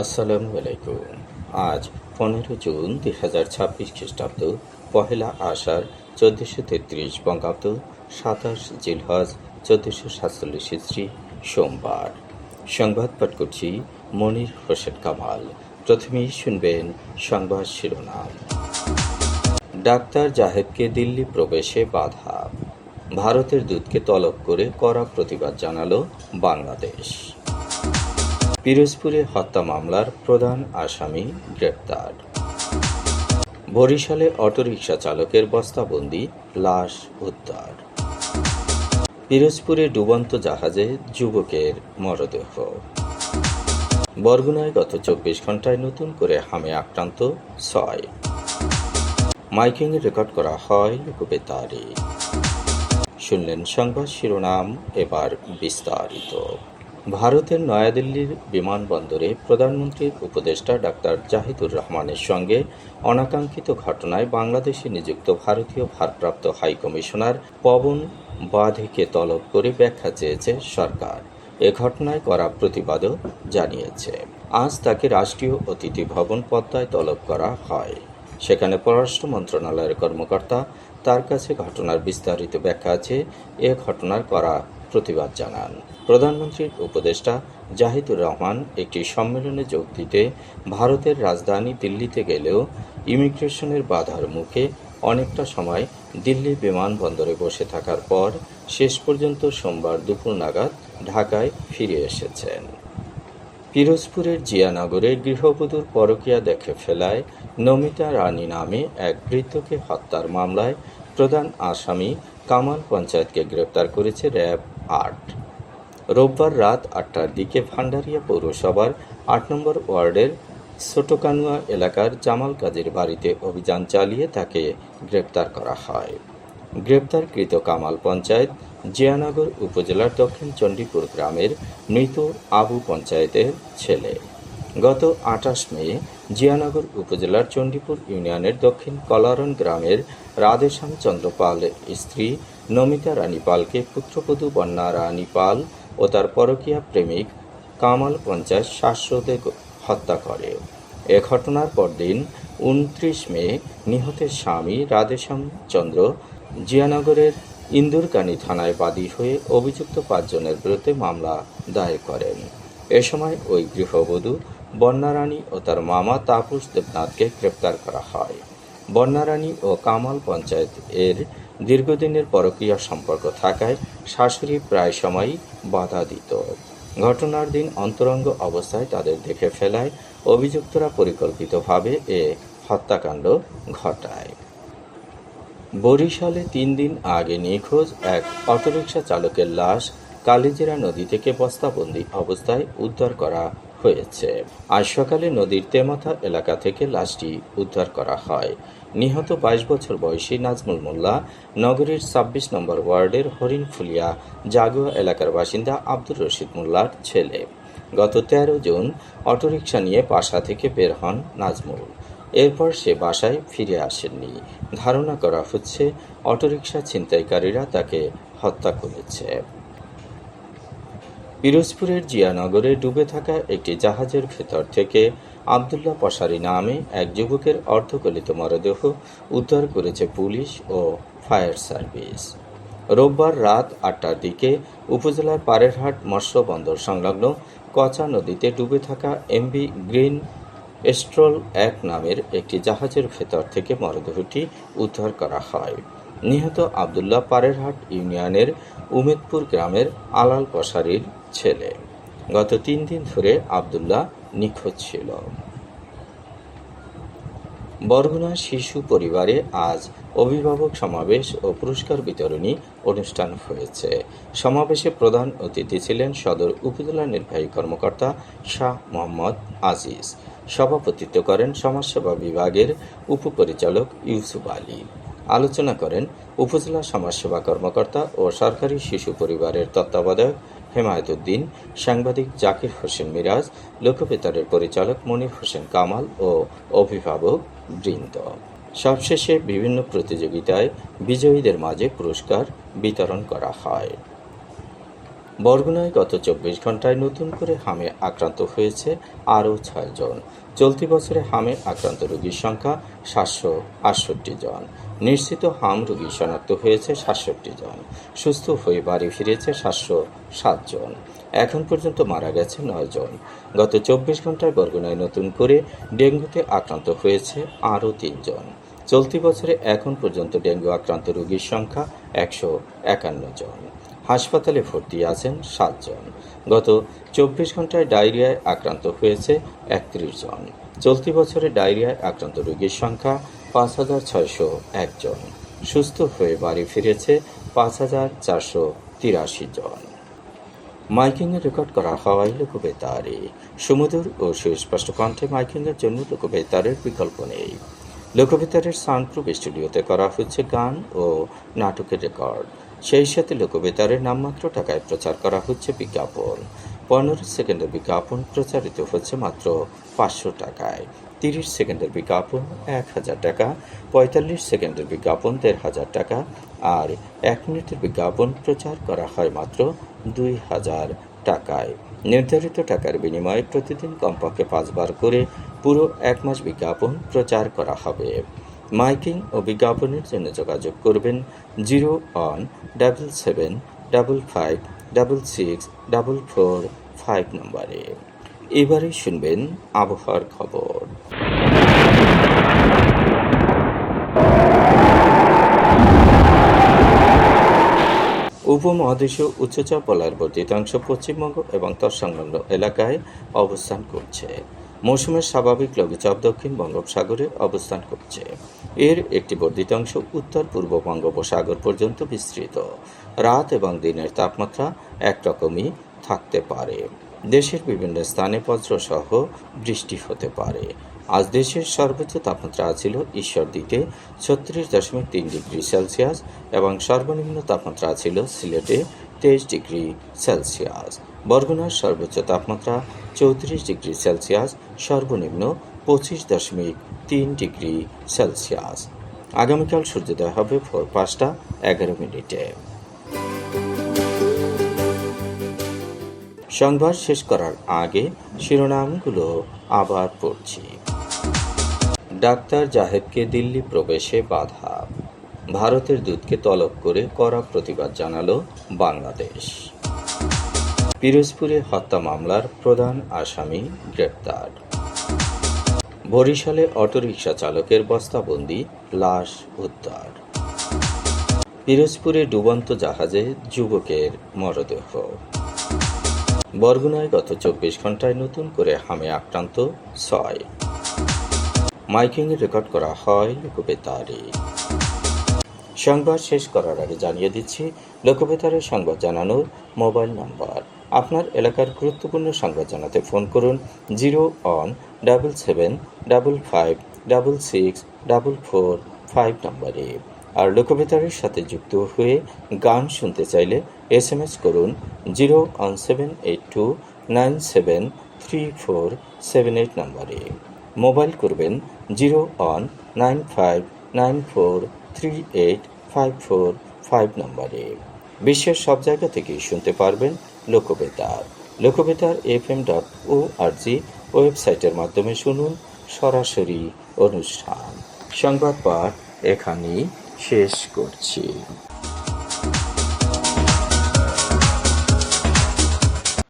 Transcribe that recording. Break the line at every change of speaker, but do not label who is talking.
আসসালামু আলাইকুম। আজ 15 জুন 2026 খ্রিস্টাব্দ, পহেলা আষাঢ় 1433 বঙ্গাব্দ, 27 জিলহজ 1447 হিজরি, সোমবার। সংবাদ পাঠ করছি মনির হোসেন কামাল। প্রথমেই শুনবেন সংবাদ শিরোনাম। ডাক্তার জাহেদকে দিল্লি প্রবেশে বাধা, ভারতের দূতকে তলব করে কড়া প্রতিবাদ জানালো বাংলাদেশ। পিরোজপুরে হত্যা মামলার প্রধান আসামি গ্রেপ্তার। বরিশালে অটোরিকশা চালকের বস্তাবন্দি লাশ উদ্ধার। পিরোজপুরে ডুবন্ত জাহাজে যুবকের মরদেহ। বরগুনায় গত 24 ঘণ্টায় নতুন করে হামে আক্রান্ত 6। মাইকিংয়ে রেকর্ড করা হয় লোকবেতারে। শুনলেন সংবাদ শিরোনাম, এবার বিস্তারিত। ভারতের নয়াদিল্লির বিমানবন্দরে প্রধানমন্ত্রীর উপদেষ্টা ডাক্তার জাহিদুর রহমানের সঙ্গে অনাকাঙ্ক্ষিত ঘটনায় বাংলাদেশে নিযুক্ত ভারতীয় ভারপ্রাপ্ত হাইকমিশনার পবন বাধেকে তলব করে ব্যাখ্যা চেয়েছে সরকার। এ ঘটনায় কড়া প্রতিবাদও জানিয়েছে। আজ তাকে রাষ্ট্রীয় অতিথি ভবন পদ্মায় তলব করা হয়। সেখানে পররাষ্ট্র মন্ত্রণালয়ের কর্মকর্তা তার কাছে ঘটনার বিস্তারিত ব্যাখ্যা আছে এ ঘটনার কড়া প্রতিবাদ জানান। প্রধানমন্ত্রীর উপদেষ্টা জাহিদুর রহমান একটি সম্মেলনে যোগ দিতে ভারতের রাজধানী দিল্লিতে গেলেও ইমিগ্রেশনের বাধার মুখে অনেকটা সময় দিল্লি বিমানবন্দরে বসে থাকার পর শেষ পর্যন্ত সোমবার দুপুর নাগাদ ঢাকায় ফিরে এসেছেন। পিরোজপুরের জিয়ানগরে গৃহবধূর পরকীয়া দেখে ফেলায় নমিতা রানী নামে এক বৃদ্ধকে হত্যার মামলায় প্রধান আসামি কামাল পঞ্চায়েতকে গ্রেপ্তার করেছে র্যাব ৮। রোববার রাত ৮টার দিকে ভান্ডারিয়া পৌরসভার ৮ নম্বর ওয়ার্ডের ছোটকানুয়া এলাকার জামাল কাজীর বাড়িতে অভিযান চালিয়ে তাকে গ্রেপ্তার করা হয়। গ্রেপ্তারকৃত কামাল পঞ্চায়েত জিয়ানগর উপজেলার দক্ষিণ চণ্ডীপুর গ্রামের মৃত আবু পঞ্চায়েতের ছেলে। গত ২৮ মে জিয়ানগর উপজেলার চণ্ডীপুর ইউনিয়নের দক্ষিণ কলারন গ্রামের রাধেশ্যাম চন্দ্র পালের স্ত্রী নমিতা রানী পালকে পুত্রবধূ বন্যা রানী পাল ও তার পরকীয়া প্রেমিক কামাল পঞ্চায়েত শ্বাসরোধে হত্যা করে। এ ঘটনার পরদিন ২৯ মে নিহতের স্বামী রাধেশ্যাম চন্দ্র জিয়ানগরের ইন্দুরকানী থানায় বাদী হয়ে অভিযুক্ত ৫ জনের বিরুদ্ধে মামলা দায়ের করেন। এ সময় ওই গৃহবধূ বন্যা রানী ও তার মামা তাপস দেবনাথকে গ্রেপ্তার করা হয়। বন্যা রানী ও কামাল পঞ্চায়েত এর দীর্ঘদিনের পরকীয়া সম্পর্ক থাকায় শাশুড়ি প্রায় সময়ই বাধা দিত। ঘটনার দিন অন্তরঙ্গ অবস্থায় তাদের দেখে ফেলায় অভিযুক্তরা পরিকল্পিতভাবে এ হত্যাকাণ্ড ঘটায়। বরিশালে ৩ দিন আগে নিখোঁজ এক অটোরিকশা চালকের লাশ কালিজিরা নদী থেকে বস্তাবন্দি অবস্থায় উদ্ধার করা হয়েছে। আজ সকালে নদীর তেমাথা এলাকা থেকে লাশটি উদ্ধার করা হয়। নিহত ২২ বছর বয়সী নাজমুল মোল্লা নগরীর ২৬ নম্বর ওয়ার্ডের হরিণফুলিয়া জাগুয়া এলাকার বাসিন্দা আব্দুর রশিদ মোল্লার ছেলে। গত ১৩ জুন অটোরিকশা নিয়ে বাসা থেকে বের হন নাজমুল। এরপর সে বাসায় ফিরে আসেননি। ধারণা করা হচ্ছে অটোরিকশা ছিনতাইকারীরা তাকে হত্যা করেছে। পিরোজপুরের জিয়ানগরে ডুবে থাকা একটি জাহাজের ভেতর থেকে আবদুল্লাহ পশারি নামে এক যুবকের অর্ধগলিত মরদেহ উদ্ধার করেছে পুলিশ ও ফায়ার সার্ভিস। রোববার রাত ৮টার দিকে উপজেলার পারেরহাট মৎস্য বন্দর সংলগ্ন কচা নদীতে ডুবে থাকা এমভি গ্রিন স্ট্রল ১ নামের একটি জাহাজের ভেতর থেকে মরদেহটি উদ্ধার করা হয়। নিহত আবদুল্লাহ পারেরহাট ইউনিয়নের উমেদপুর গ্রামের আলাল পশারির ছেলে। গত ৩ দিন ধরে আবদুল্লাহ নিখোঁজ ছিল। বরগুনা শিশু পরিবারে আজ অভিভাবক সমাবেশ ও পুরস্কার বিতরণী অনুষ্ঠান হয়েছে। সমাবেশে প্রধান অতিথি ছিলেন সদর উপজেলা নির্বাহী কর্মকর্তা শাহ মোহাম্মদ আজিজ। সভাপতিত্ব করেন সমাজসেবা বিভাগের উপপরিচালক ইউসুফ আলী। আলোচনা করেন উপজেলা সমাজসেবা কর্মকর্তা ও সরকারি শিশু পরিবারের তত্ত্বাবধায়ক হেমায়েতুদ্দিন, সাংবাদিক জাকির হোসেন মিরাজ, লোকবেতারের পরিচালক মনির হোসেন কামাল ও অভিভাবক বৃন্দ। সবশেষে বিভিন্ন প্রতিযোগিতায় বিজয়ীদের মাঝে পুরস্কার বিতরণ করা হয়। বরগুনায় গত 24 ঘন্টায় নতুন করে হামে আক্রান্ত হয়েছে আরও 6 জন। চলতি বছরে হামে আক্রান্ত রোগীর সংখ্যা 768 জন। নিশ্চিত হাম রোগী শনাক্ত হয়েছে 67 জন। সুস্থ হয়ে বাড়ি ফিরেছে 707 জন। এখন পর্যন্ত মারা গেছে 9 জন। গত 24 ঘন্টায় বরগুনায় নতুন করে ডেঙ্গুতে আক্রান্ত হয়েছে আরও 3 জন। চলতি বছরে এখন পর্যন্ত ডেঙ্গু আক্রান্ত রোগীর সংখ্যা 151 জন। হাসপাতালে ভর্তি আছেন 7 জন। গত 24 ঘন্টায় ডায়রিয়ায় আক্রান্ত হয়েছে 31 জন। চলতি বছরে ডায়রিয়ায় আক্রান্ত রোগীর সংখ্যা 5,601 জন। সুস্থ হয়ে বাড়ি ফিরেছে 5,483 জন। মাইকিংয়ে রেকর্ড করা হয় লোকবেতারে। সুমধুর ও সুস্পষ্ট কণ্ঠে মাইকিংয়ের জন্য লোকবেতারের বিকল্প নেই। লোকবেতারের সাউন্ডপ্রুফ স্টুডিওতে করা হচ্ছে গান ও নাটকের রেকর্ড। সেই সাথে লোকবেতারের নামমাত্র টাকায় প্রচার করা হচ্ছে বিজ্ঞাপন। 15 সেকেন্ডের বিজ্ঞাপন প্রচারিত হচ্ছে মাত্র 500 টাকায়। 30 সেকেন্ডের বিজ্ঞাপন 1000 টাকা, 45 সেকেন্ডের বিজ্ঞাপন 1500 টাকা আর 1 মিনিটের বিজ্ঞাপন প্রচার করা হয় মাত্র 2000 টাকায়। নির্ধারিত টাকার বিনিময়ে প্রতিদিন কমপক্ষে 5 বার করে পুরো 1 মাস বিজ্ঞাপন প্রচার করা হবে। মাইকিং ও বিজ্ঞাপনের জন্য যোগাযোগ করবেন 0-17755664445 নম্বরে। এবারে শুনবেন আবহাওয়ার খবর। উপমহাদেশীয় উচ্চচাপ বলয়ের বর্ধিতাংশ পশ্চিমবঙ্গ এবং তৎসংলগ্ন এলাকায় অবস্থান করছে। মৌসুমের স্বাভাবিক লঘুচাপ দক্ষিণ বঙ্গোপসাগরে অবস্থান করছে। এর একটি বর্ধিতাংশ উত্তর পূর্ব বঙ্গোপসাগর পর্যন্ত বিস্তৃত। রাত এবং দিনের তাপমাত্রা একরকমই থাকতে পারে। দেশের বিভিন্ন স্থানে বজ্রসহ বৃষ্টি হতে পারে। আজ দেশের সর্বোচ্চ তাপমাত্রা ছিল ঈশ্বরদীতে 36.3 ডিগ্রি সেলসিয়াস এবং সর্বনিম্ন তাপমাত্রা ছিল সিলেটে 23 ডিগ্রি সেলসিয়াস। বরগুনার সর্বোচ্চ তাপমাত্রা 34 ডিগ্রি সেলসিয়াস, সর্বনিম্ন 25.3 ডিগ্রি সেলসিয়াস। আগামীকাল সূর্যোদয় হবে ভোর 5:11। সংবাদ শেষ করার আগে শিরোনামগুলো আবার পড়ছি। ডাক্তার জাহেদকে দিল্লি প্রবেশে বাধা। ভারতের দূতকে তলব করে কড়া প্রতিবাদ জানালো বাংলাদেশ। পিরোজপুরে হত্যা মামলার প্রধান আসামি গ্রেপ্তার। বরিশালে অটোরিকশা চালকের বস্তাবন্দি লাশ উদ্ধার। পিরোজপুরে ডুবন্ত জাহাজে যুবকের মরদেহ। বরগুনায় গত 24 ঘন্টায় নতুন করে হামে আক্রান্ত 6। মাইকিংয়ে রেকর্ড করা হয় লোকবেতারে। সংবাদ শেষ করার আগে জানিয়ে দিচ্ছি লোকবেতারের সংবাদ জানানোর মোবাইল নাম্বার। আপনার এলাকার গুরুত্বপূর্ণ সংবাদ জানাতে ফোন করুন 0-17755664445 নম্বরে। আর লোকবেতারের সাথে যুক্ত হয়ে গান শুনতে চাইলে SMS করুন 01782973478 নম্বরে। মোবাইল করবেন 01959438545 নম্বরে। বিশ্বের সব জায়গা থেকেই শুনতে পারবেন লোকবেতার। লোকবেতার FM.org ওয়েবসাইটের মাধ্যমে শুনুন সরাসরি অনুষ্ঠান। সংবাদ পাঠ এখানেই শেষ করছি।